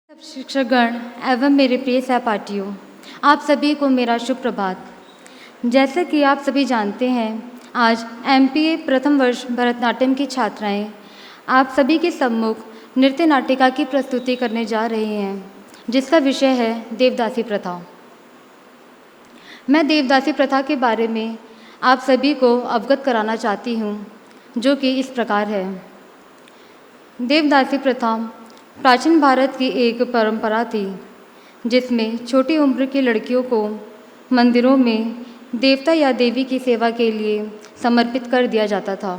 सब शिक्षकगण एवं मेरे प्रिय सहपाठियों, आप सभी को मेरा शुभ प्रभात। जैसा कि आप सभी जानते हैं, आज एमपीए प्रथम वर्ष भरतनाट्यम की छात्राएं आप सभी के सम्मुख नृत्य नाटिका की प्रस्तुति करने जा रही हैं, जिसका विषय है देवदासी प्रथा। मैं देवदासी प्रथा के बारे में आप सभी को अवगत कराना चाहती हूँ, जो कि इस प्रकार है। देवदासी प्रथा प्राचीन भारत की एक परंपरा थी, जिसमें छोटी उम्र की लड़कियों को मंदिरों में देवता या देवी की सेवा के लिए समर्पित कर दिया जाता था।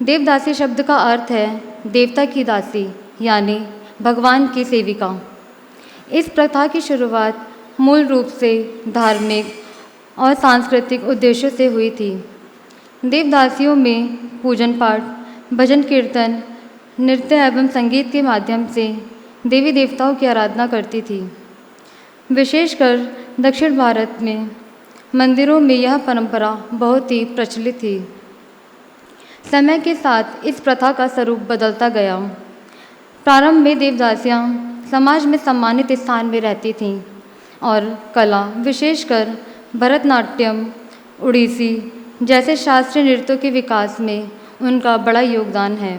देवदासी शब्द का अर्थ है देवता की दासी, यानी भगवान की सेविका। इस प्रथा की शुरुआत मूल रूप से धार्मिक और सांस्कृतिक उद्देश्यों से हुई थी। देवदासियों में पूजन पाठ, भजन कीर्तन, नृत्य एवं संगीत के माध्यम से देवी देवताओं की आराधना करती थी। विशेषकर दक्षिण भारत में मंदिरों में यह परंपरा बहुत ही प्रचलित थी। समय के साथ इस प्रथा का स्वरूप बदलता गया। प्रारंभ में देवदासियां समाज में सम्मानित स्थान में रहती थीं और कला, विशेषकर भरतनाट्यम, ओडिसी जैसे शास्त्रीय नृत्यों के विकास में उनका बड़ा योगदान है।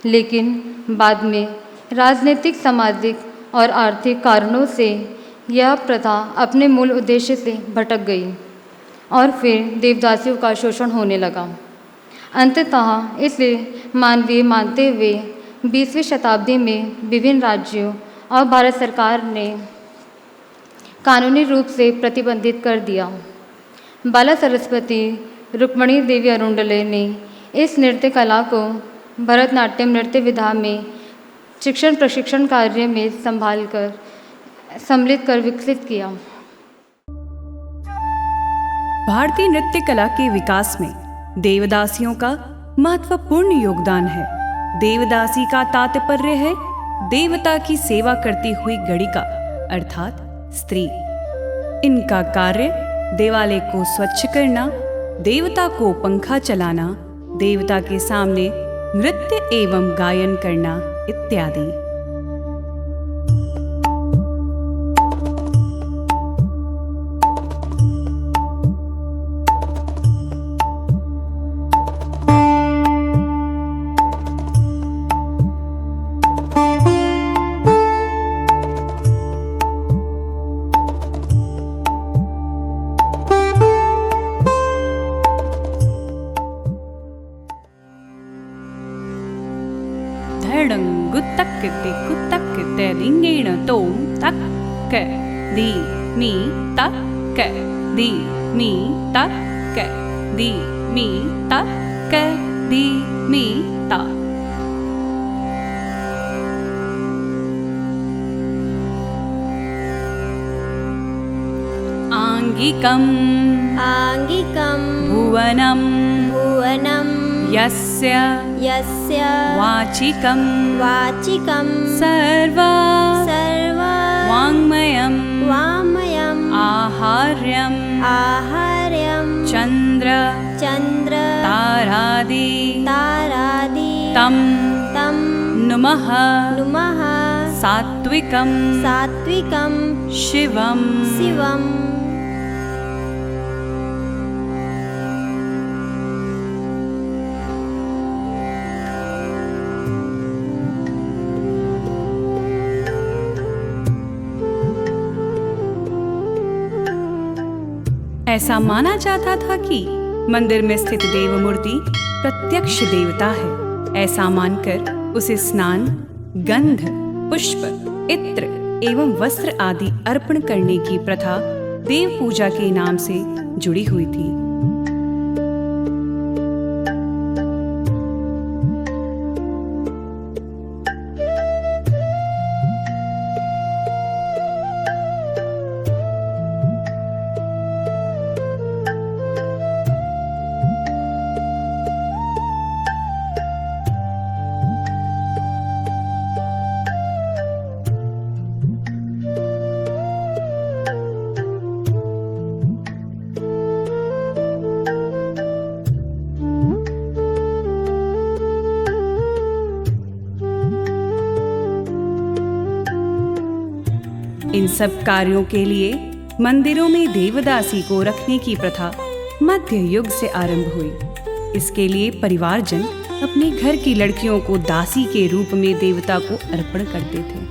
लेकिन बाद में राजनीतिक, सामाजिक और आर्थिक कारणों से यह प्रथा अपने मूल उद्देश्य से भटक गई और फिर देवदासियों का शोषण होने लगा। अंततः इसे मानवीय मानते हुए 20वीं शताब्दी में विभिन्न राज्यों और भारत सरकार ने कानूनी रूप से प्रतिबंधित कर दिया। बाला सरस्वती रुक्मणी देवी अरुंडले ने इस नृत्य कला को भरतनाट्यम नृत्य विधा में शिक्षण प्रशिक्षण कार्य में सम्मिलित कर विकसित किया। भारतीय नृत्य कला के विकास में देवदासियों का महत्वपूर्ण योगदान है। देवदासी का तात्पर्य है देवता की सेवा करती हुई गणिका अर्थात स्त्री। इनका कार्य देवालय को स्वच्छ करना, देवता को पंखा चलाना, देवता के सामने नृत्य एवं गायन करना इत्यादि। कुत्तक लिंगेण तोम तक दी मी तक दी मी तक दी मी तक दी मी ता। आंगिकम आंगिकम भुवनम भुवनम यस्य यस्य वाचिकं वाचिकं सर्वा वाङ्मयं वाङ्मयम् आहार्यं चन्द्र तारादि तं नुमः सात्विकं शिवम् ऐसा माना जाता था कि मंदिर में स्थित देव मूर्ति प्रत्यक्ष देवता है। ऐसा मानकर उसे स्नान, गंध, पुष्प, इत्र एवं वस्त्र आदि अर्पण करने की प्रथा देव पूजा के नाम से जुड़ी हुई थी। इन सब कार्यों के लिए मंदिरों में देवदासी को रखने की प्रथा मध्य युग से आरंभ हुई। इसके लिए परिवारजन अपने घर की लड़कियों को दासी के रूप में देवता को अर्पण करते थे।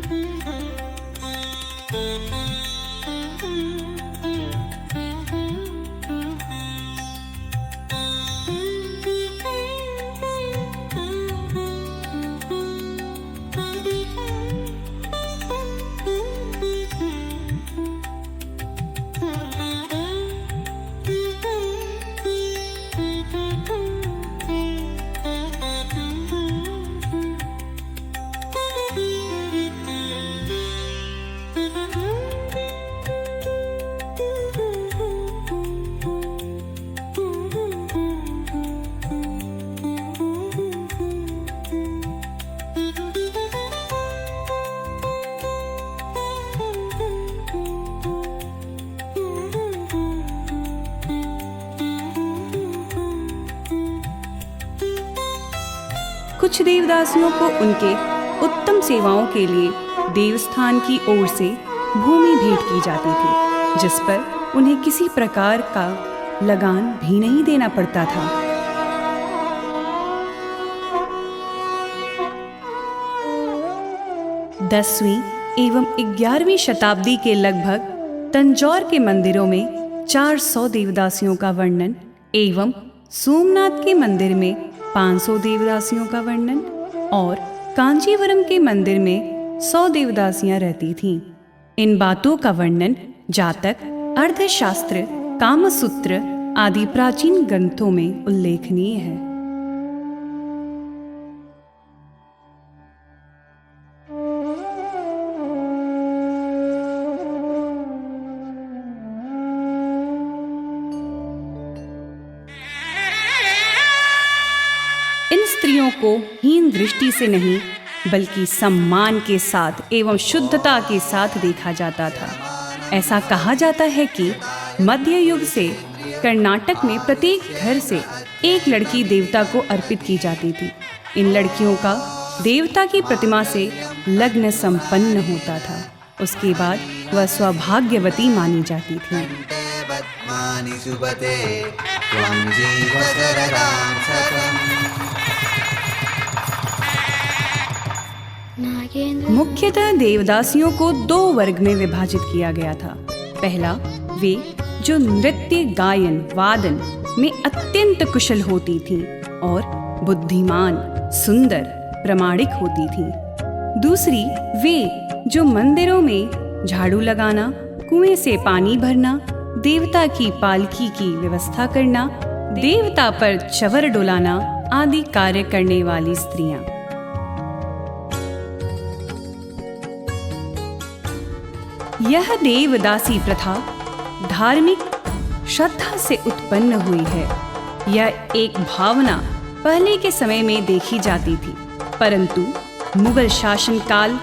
कुछ देवदासियों को उनके उत्तम सेवाओं के लिए देवस्थान की ओर से भूमि भेंट की जाती थी, जिस पर उन्हें किसी प्रकार का लगान भी नहीं देना पड़ता था। दसवीं एवं 11वीं शताब्दी के लगभग तंजौर के मंदिरों में 400 देवदासियों का वर्णन एवं सोमनाथ के मंदिर में 500 देवदासियों का वर्णन और कांचीवरम के मंदिर में 100 देवदासियां रहती थीं। इन बातों का वर्णन जातक, अर्थशास्त्र, कामसूत्र आदि प्राचीन ग्रंथों में उल्लेखनीय है। इन स्त्रियों को हीन दृष्टि से नहीं बल्कि सम्मान के साथ एवं शुद्धता के साथ देखा जाता था। ऐसा कहा जाता है कि मध्य युग से कर्नाटक में प्रत्येक घर से एक लड़की देवता को अर्पित की जाती थी। इन लड़कियों का देवता की प्रतिमा से लग्न संपन्न होता था। उसके बाद वह सौभाग्यवती मानी जाती थी। मुख्यतः देवदासियों को 2 वर्ग में विभाजित किया गया था। पहला, वे जो नृत्य, गायन, वादन में अत्यंत कुशल होती थीं और बुद्धिमान, सुंदर, प्रामाणिक होती थीं। दूसरी, वे जो मंदिरों में झाड़ू लगाना, कुएं से पानी भरना, देवता की पालकी की व्यवस्था करना, देवता पर चवर डुलाना आदि कार्य करने वाली स्त्रियां। यह देवदासी प्रथा धार्मिक श्रद्धा से उत्पन्न हुई है। यह एक भावना पहले के समय में देखी जाती थी, परंतु मुगल शासनकाल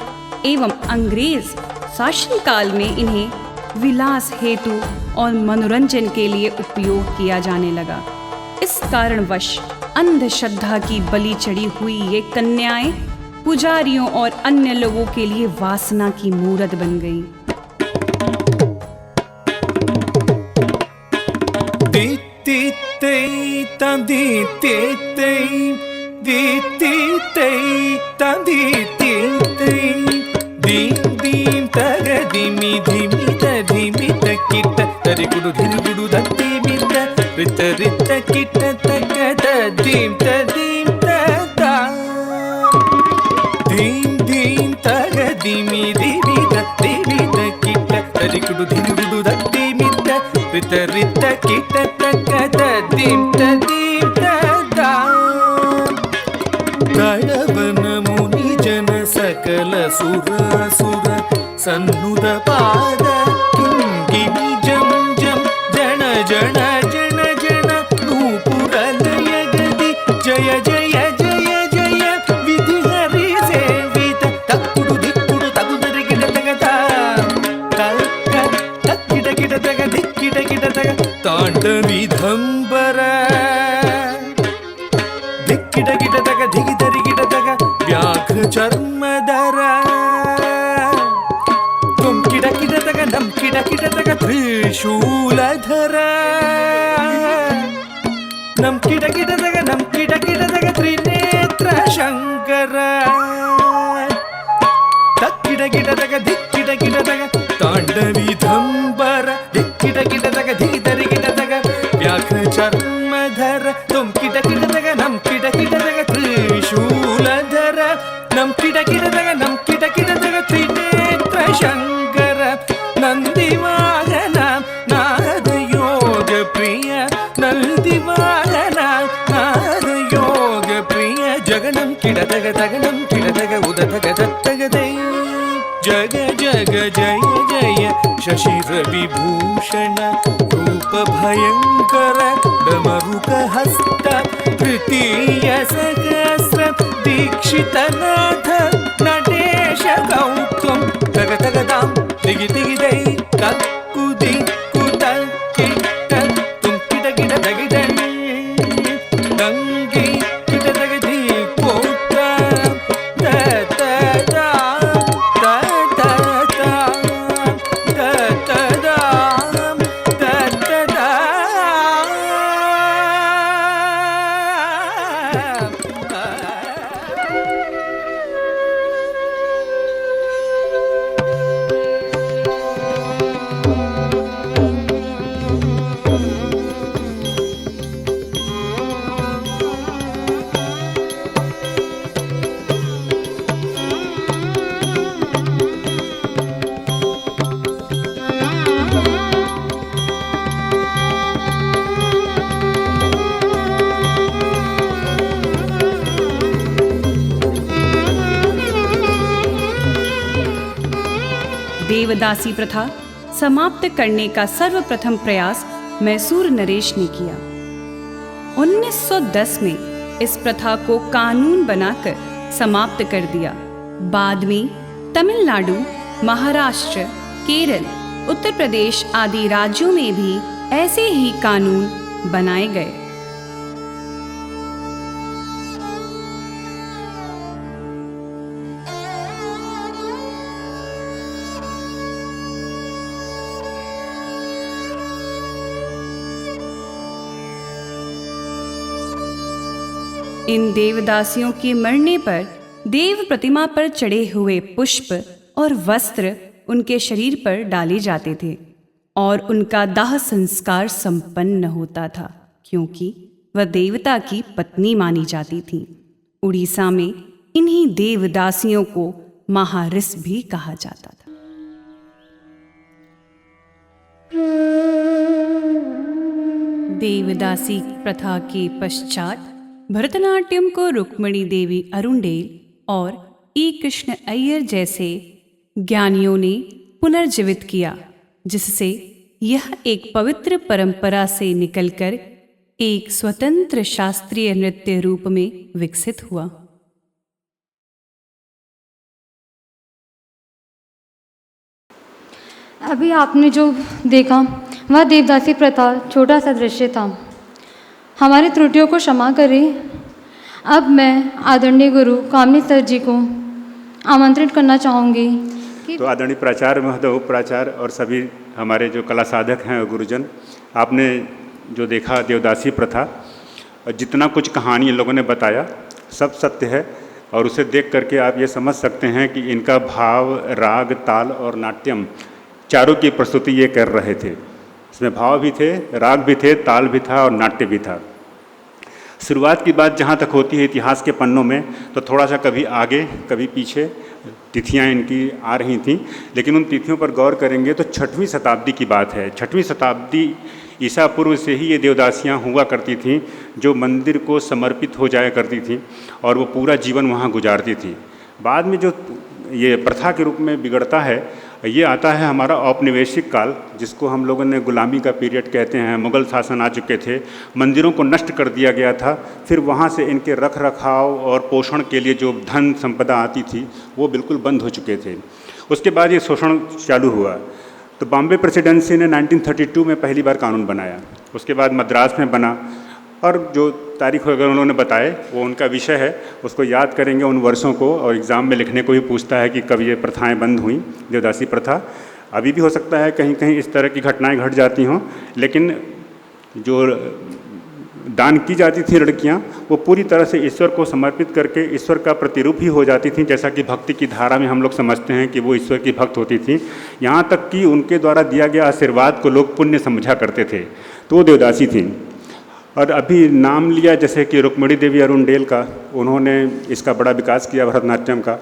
एवं अंग्रेज शासनकाल में इन्हें विलास हेतु और मनोरंजन के लिए उपयोग किया जाने लगा। इस कारणवश अंधश्रद्धा की बलि चढ़ी हुई ये कन्याएं पुजारियों और अन्य लोगों के लिए वासना की मूरत बन गईं। सन्नुद पाद किंकिणी जम जम जन जन जन जन नूपुरलय गति जय जय जय जय विधि हरि सेवित तकुडु दिक्कुडु तगुदरि गिड तगता कल कल तक्किड गिड तग दिक्किड गिड तग तांडविधंबर दिक्किड गिड तग दिगिदरि गिड तग व्याघ्र चर्मधर किड किड किटकिटतक त्रिशूलधर नं किटकिटतक त्रिनेत्र शङ्कर तक्किटकिटतक धिक्किटकिटतक ताण्डवीधम्बर धिक्किटकिटतक धितरिकिटतक व्याघ्रचर्मधर तुं किटकिटतक नं किटकिटतक त्रिशूलधर नं किटकिटतक त्रिनेत्र शङ्कर नन्दिवाहन नादयोगप्रिय नन्दिवाहन नादयोगप्रिय जगनं किटतक उदतक दत्तगदै जग जग जय जय शशिरविभूषण रूप भयङ्कर डमरुकहस्त तृतीय सहस्र दीक्षितनाथ नटेश गौतम तग तगदां तिगि तिगि दै तक्कुदि कुतक्किट तुं किटकिट तगिदं दङ्गि किटतगधि कोट ततदा देवदासी प्रथा समाप्त करने का सर्वप्रथम प्रयास मैसूर नरेश ने किया। 1910 में इस प्रथा को कानून बनाकर समाप्त कर दिया। बाद में तमिलनाडु, महाराष्ट्र, केरल, उत्तर प्रदेश आदि राज्यों में भी ऐसे ही कानून बनाए गए। इन देवदासियों के मरने पर देव प्रतिमा पर चढ़े हुए पुष्प और वस्त्र उनके शरीर पर डाले जाते थे और उनका दाह संस्कार संपन्न होता था, क्योंकि वह देवता की पत्नी मानी जाती थी। उड़ीसा में इन्हीं देवदासियों को महारिस भी कहा जाता था। देवदासी प्रथा के पश्चात भरतनाट्यम को रुक्मिणी देवी अरुंडेल और ई कृष्ण अय्यर जैसे ज्ञानियों ने पुनर्जीवित किया, जिससे यह एक पवित्र परंपरा से निकलकर एक स्वतंत्र शास्त्रीय नृत्य रूप में विकसित हुआ। अभी आपने जो देखा वह देवदासी प्रथा छोटा सा दृश्य था। हमारी त्रुटियों को क्षमा करें। अब मैं आदरणीय गुरु कामनी सर जी को आमंत्रित करना चाहूँगी कि तो आदरणीय प्राचार्य महोदय, उप प्राचार्य और सभी हमारे जो कला साधक हैं और गुरुजन, आपने जो देखा देवदासी प्रथा, जितना कुछ कहानी इन लोगों ने बताया सब सत्य है और उसे देख करके आप ये समझ सकते हैं कि इनका भाव, राग, ताल और नाट्यम चारों की प्रस्तुति ये कर रहे थे। इसमें भाव भी थे, राग भी थे, ताल भी था और नाट्य भी था। शुरुआत की बात जहाँ तक होती है इतिहास के पन्नों में, तो थोड़ा सा कभी आगे कभी पीछे तिथियाँ इनकी आ रही थीं, लेकिन उन तिथियों पर गौर करेंगे तो 6वीं शताब्दी की बात है। 6वीं शताब्दी ईसा पूर्व से ही ये देवदासियाँ हुआ करती थीं, जो मंदिर को समर्पित हो जाया करती थीं और वो पूरा जीवन वहाँ गुजारती थी। बाद में जो ये प्रथा के रूप में बिगड़ता है, ये आता है हमारा औपनिवेशिक काल, जिसको हम लोगों ने गुलामी का पीरियड कहते हैं। मुग़ल शासन आ चुके थे, मंदिरों को नष्ट कर दिया गया था, फिर वहाँ से इनके रख रखाव और पोषण के लिए जो धन संपदा आती थी वो बिल्कुल बंद हो चुके थे। उसके बाद ये शोषण चालू हुआ। तो बॉम्बे प्रेसिडेंसी ने 1932 में पहली बार कानून बनाया, उसके बाद मद्रास में बना, और जो तारीख अगर उन्होंने बताए वो उनका विषय है, उसको याद करेंगे उन वर्षों को, और एग्ज़ाम में लिखने को भी पूछता है कि कब ये प्रथाएं बंद हुई, देवदासी प्रथा। अभी भी हो सकता है कहीं कहीं इस तरह की घटनाएं घट जाती हों, लेकिन जो दान की जाती थी लड़कियां, वो पूरी तरह से ईश्वर को समर्पित करके ईश्वर का प्रतिरूप ही हो जाती थी, जैसा कि भक्ति की धारा में हम लोग समझते हैं कि वो ईश्वर की भक्त होती थी। यहाँ तक कि उनके द्वारा दिया गया आशीर्वाद को लोग पुण्य समझा करते थे, तो वो देवदासी थी। और अभी नाम लिया जैसे कि रुक्मिणी देवी अरुणडेल का, उन्होंने इसका बड़ा विकास किया भरतनाट्यम का।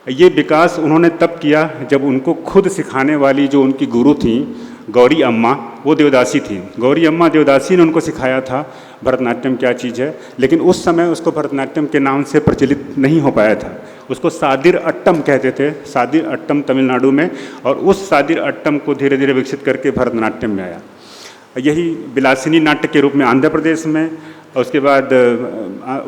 ये विकास उन्होंने तब किया जब उनको खुद सिखाने वाली जो उनकी गुरु थी गौरी अम्मा, वो देवदासी थी। गौरी अम्मा देवदासी ने उनको सिखाया था भरतनाट्यम क्या चीज़ है, लेकिन उस समय उसको भरतनाट्यम के नाम से प्रचलित नहीं हो पाया था। उसको सादिर अट्टम कहते थे, सादिर अट्टम तमिलनाडु में, और उस सादिर अट्टम को धीरे धीरे विकसित करके भरतनाट्यम में आया। यही विलासिनी नाट्य के रूप में आंध्र प्रदेश में, और उसके बाद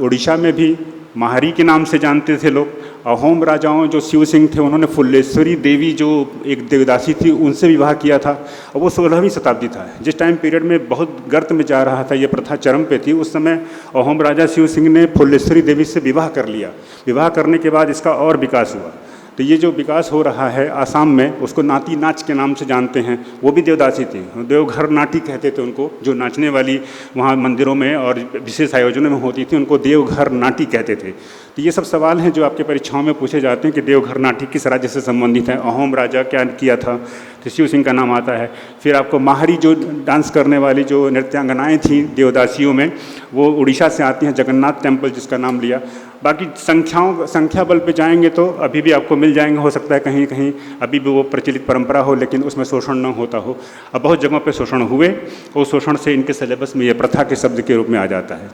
उड़ीसा में भी माहरी के नाम से जानते थे लोग। अहोम राजाओं जो शिव सिंह थे, उन्होंने फुल्लेश्वरी देवी जो एक देवदासी थी उनसे विवाह किया था, और वो 16वीं शताब्दी था, जिस टाइम पीरियड में बहुत गर्त में जा रहा था, ये प्रथा चरम पे थी। उस समय अहोम राजा शिव सिंह ने फुल्लेश्वरी देवी से विवाह कर लिया। विवाह करने के बाद इसका और विकास हुआ। तो ये जो विकास हो रहा है आसाम में, उसको नाती नाच के नाम से जानते हैं, वो भी देवदासी थी। देवघर नाटी कहते थे उनको, जो नाचने वाली वहाँ मंदिरों में और विशेष आयोजनों में होती थी, उनको देवघर नाटी कहते थे। तो ये सब सवाल हैं जो आपके परीक्षाओं में पूछे जाते हैं कि देवघर नाटी किस राज्य से संबंधित है, अहोम राजा क्या किया था, तो शिव सिंह का नाम आता है। फिर आपको माहरी जो डांस करने वाली जो नृत्यांगनाएँ थीं देवदासियों में, वो उड़ीसा से आती हैं, जगन्नाथ टेम्पल जिसका नाम लिया। बाकी संख्या बल पे जाएंगे तो अभी भी आपको मिल जाएंगे, हो सकता है कहीं कहीं अभी भी वो प्रचलित परंपरा हो, लेकिन उसमें शोषण न होता हो। अब बहुत जगहों पे शोषण हुए, उस शोषण से इनके सिलेबस में ये प्रथा के शब्द के रूप में आ जाता है।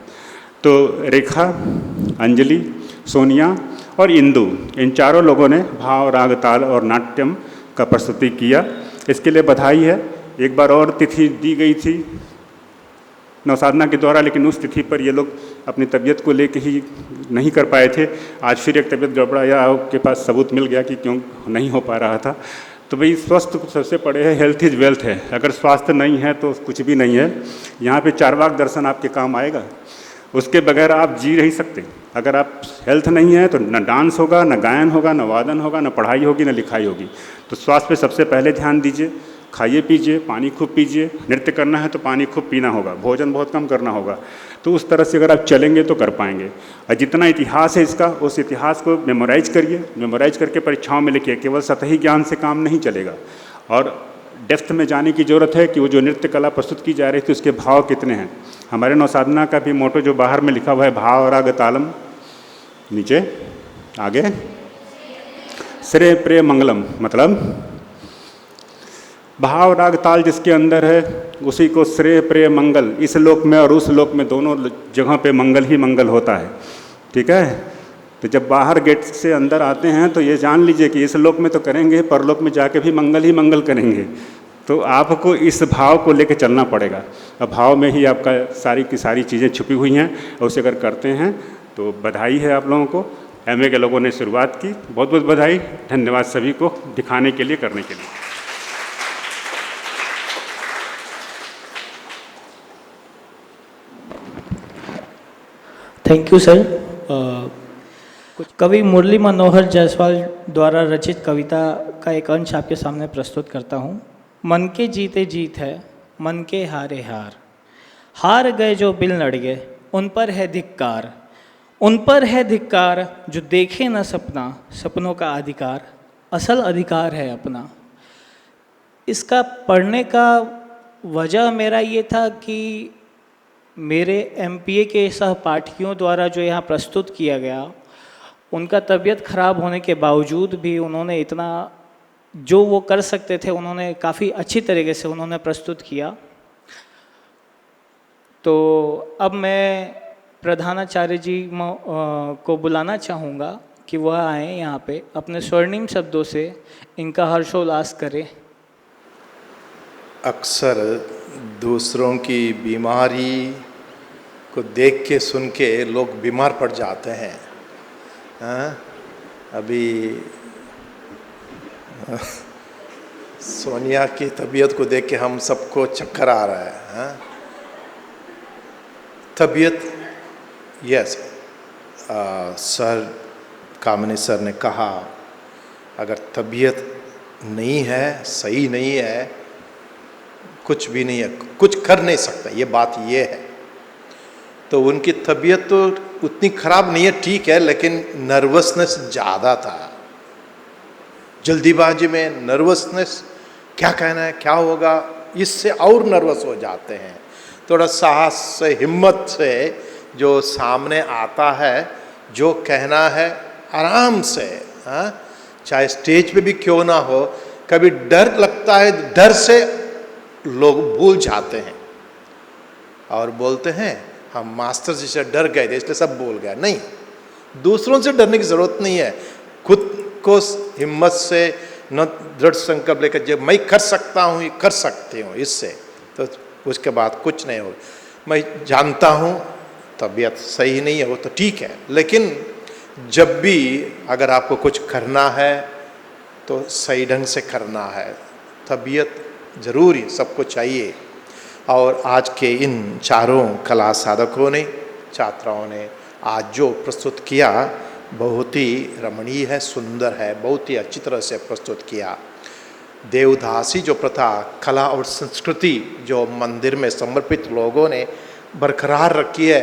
तो रेखा, अंजलि, सोनिया और इंदु, इन चारों लोगों ने भाव, राग, ताल और नाट्यम का प्रस्तुति किया। इसके लिए बधाई है। एक बार और तिथि दी गई थी नवसाधना के द्वारा, लेकिन उस तिथि पर ये लोग अपनी तबीयत को लेके ही नहीं कर पाए थे। आज फिर एक तबीयत गड़बड़ा या आपके पास सबूत मिल गया कि क्यों नहीं हो पा रहा था। तो भाई स्वस्थ सबसे बड़े है, हेल्थ इज़ वेल्थ है। अगर स्वास्थ्य नहीं है तो कुछ भी नहीं है। यहाँ पे चारवाक दर्शन आपके काम आएगा, उसके बगैर आप जी नहीं सकते। अगर आप हेल्थ नहीं है तो न डांस होगा, न गायन होगा, न वादन होगा, न पढ़ाई होगी, न लिखाई होगी। तो स्वास्थ्य पे सबसे पहले ध्यान दीजिए। खाइए पीजिए, पानी खूब पीजिए। नृत्य करना है तो पानी खूब पीना होगा, भोजन बहुत कम करना होगा। तो उस तरह से अगर आप चलेंगे तो कर पाएंगे। और जितना इतिहास है इसका, उस इतिहास को मेमोराइज करिए, मेमोराइज करके परीक्षाओं में लिखिए। केवल सतही ज्ञान से काम नहीं चलेगा, और डेप्थ में जाने की ज़रूरत है कि वो जो नृत्य कला प्रस्तुत की जा रही थी उसके भाव कितने हैं। हमारे नवसाधना का भी मोटो जो बाहर में लिखा हुआ है, भाव राग तालम, नीचे आगे श्रेय प्रेय मंगलम, मतलब भाव राग ताल जिसके अंदर है उसी को श्रेय प्रेय मंगल, इस लोक में और उस लोक में दोनों जगह पे मंगल ही मंगल होता है। ठीक है। तो जब बाहर गेट से अंदर आते हैं तो ये जान लीजिए कि इस लोक में तो करेंगे, परलोक में जाके भी मंगल ही मंगल करेंगे। तो आपको इस भाव को लेकर चलना पड़ेगा। अब भाव में ही आपका सारी की सारी चीज़ें छुपी हुई हैं, और उसे अगर करते हैं तो बधाई है आप लोगों को। एमए के लोगों ने शुरुआत की, बहुत बहुत बधाई। धन्यवाद सभी को दिखाने के लिए, करने के लिए। Thank you sir. कवि मुरली मनोहर जायसवाल द्वारा रचित कविता का एक अंश आपके सामने प्रस्तुत करता हूँ। मन के जीते जीत है, मन के हारे हार, हार गए जो बिल लड़ गए, उन पर है धिक्कार, उन पर है धिक्कार जो देखे न सपना, सपनों का अधिकार असल अधिकार है अपना। इसका पढ़ने का वजह मेरा ये था कि मेरे एमपीए के सहपाठियों द्वारा जो यहाँ प्रस्तुत किया गया, उनका तबीयत खराब होने के बावजूद भी उन्होंने इतना जो वो कर सकते थे उन्होंने काफ़ी अच्छी तरीके से उन्होंने प्रस्तुत किया। तो अब मैं प्रधानाचार्य जी को बुलाना चाहूँगा कि वह आए यहाँ पे, अपने स्वर्णिम शब्दों से इनका हर्षोल्लास करें। अक्सर दूसरों की बीमारी को देख के सुन के लोग बीमार पड़ जाते हैं। अभी सोनिया की तबीयत को देख के हम सबको चक्कर आ रहा है। तबीयत, यस, सर कामिनी सर ने कहा अगर तबीयत नहीं है, सही नहीं है, कुछ भी नहीं है, कुछ कर नहीं सकता, ये बात ये है। तो उनकी तबीयत तो उतनी खराब नहीं है, ठीक है, लेकिन नर्वसनेस ज़्यादा था। जल्दीबाजी में नर्वसनेस, क्या कहना है, क्या होगा, इससे और नर्वस हो जाते हैं। थोड़ा साहस से, हिम्मत से जो सामने आता है, जो कहना है आराम से, हाँ, चाहे स्टेज पे भी क्यों ना हो, कभी डर लगता है, डर से लोग भूल जाते हैं और बोलते हैं हम मास्टर जी से डर गए थे इसलिए सब भूल गए। नहीं, दूसरों से डरने की ज़रूरत नहीं है, खुद को हिम्मत से न दृढ़ संकल्प लेकर जब मैं कर सकता हूँ, ये कर सकती हूँ, इससे तो उसके बाद कुछ नहीं हो। मैं जानता हूँ तबीयत सही नहीं है, वो तो ठीक है, लेकिन जब भी अगर आपको कुछ करना है तो सही ढंग से करना है। तबीयत ज़रूरी सबको चाहिए। और आज के इन चारों कला साधकों ने, छात्राओं ने आज जो प्रस्तुत किया बहुत ही रमणीय है, सुंदर है, बहुत ही अच्छी तरह से प्रस्तुत किया। देवदासी जो प्रथा, कला और संस्कृति जो मंदिर में समर्पित लोगों ने बरकरार रखी है,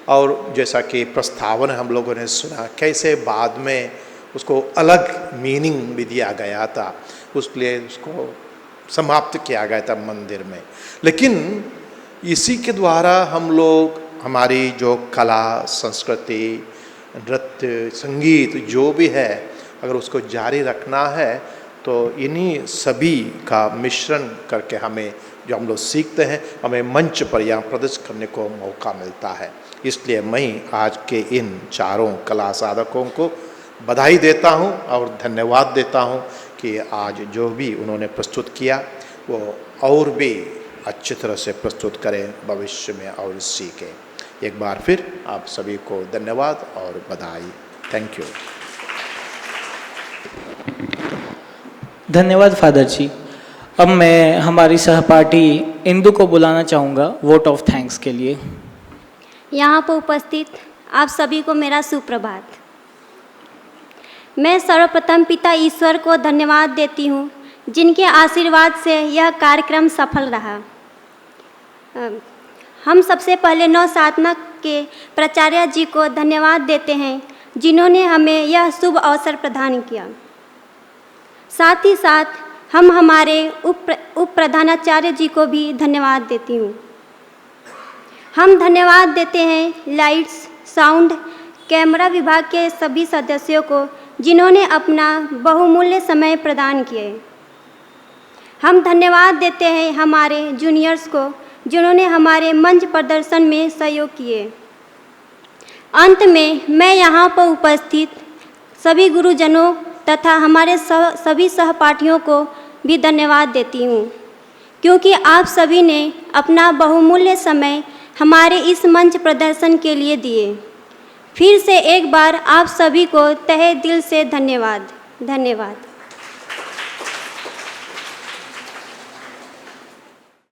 और जैसा कि प्रस्तावन हम लोगों ने सुना कैसे बाद में उसको अलग मीनिंग भी दिया गया था, उसलिए उसको समाप्त किया गया था मंदिर में। लेकिन इसी के द्वारा हम लोग हमारी जो कला, संस्कृति, नृत्य, संगीत जो भी है, अगर उसको जारी रखना है तो इन्हीं सभी का मिश्रण करके हमें जो हम लोग सीखते हैं, हमें मंच पर यहाँ प्रदर्शित करने को मौका मिलता है। इसलिए मैं आज के इन चारों कला साधकों को बधाई देता हूँ और धन्यवाद देता हूँ कि आज जो भी उन्होंने प्रस्तुत किया वो और भी अच्छी तरह से प्रस्तुत करें भविष्य में और सीखें। एक बार फिर आप सभी को धन्यवाद और बधाई। Thank you. धन्यवाद फादर जी। अब मैं हमारी सहपाठी इंदु को बुलाना चाहूँगा वोट ऑफ थैंक्स के लिए। यहाँ पर उपस्थित आप सभी को मेरा सुप्रभात। मैं सर्वप्रथम पिता ईश्वर को धन्यवाद देती हूँ जिनके आशीर्वाद से यह कार्यक्रम सफल रहा। हम सबसे पहले नौ साधना के प्राचार्य जी को धन्यवाद देते हैं जिन्होंने हमें यह शुभ अवसर प्रदान किया। साथ ही साथ हम हमारे उप प्रधानाचार्य जी को भी धन्यवाद देती हूँ। हम धन्यवाद देते हैं लाइट्स, साउंड, कैमरा विभाग के सभी सदस्यों को जिन्होंने अपना बहुमूल्य समय प्रदान किए। हम धन्यवाद देते हैं हमारे जूनियर्स को जिन्होंने हमारे मंच प्रदर्शन में सहयोग किए। अंत में मैं यहाँ पर उपस्थित सभी गुरुजनों तथा हमारे सभी सहपाठियों को भी धन्यवाद देती हूँ क्योंकि आप सभी ने अपना बहुमूल्य समय हमारे इस मंच प्रदर्शन के लिए दिए। फिर से एक बार आप सभी को तहे दिल से धन्यवाद।